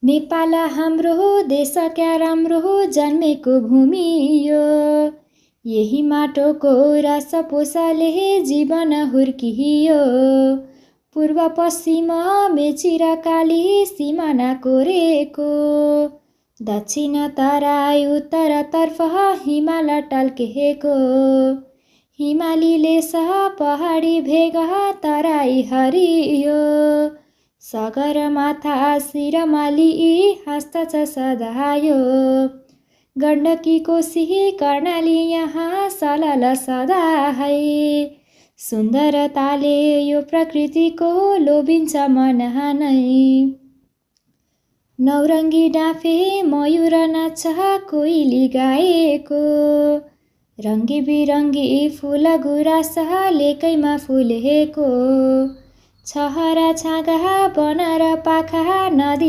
नेपाल हाम्रो देश क्या राम्रो जन्मेको भूमि यो। यही माटोको रस पोषले जीवन हुर्कियो। पूर्व पश्चिम मेची र काली सिमाना कोरेको। दक्षिण तराई उत्तरतर्फ हिमाल टल्केको। हिमालीले सह पहाडी भेग तराई हरियो। सगरमाथा शिरमाली हस्त छ सदायो। गण्डकी कोशी कर्णाली यहाँ सलल सदा है। सुन्दरताले यो प्रकृतिको लोभिन्छ मन नै। नौरङ्गी डाँफे मयूर नाच्छ कोइली गाएको। रङ्गी बिरङ्गी फुल गुराँस लेकैमा फुलेको। छहरा छाँगा वन र पाखा नदी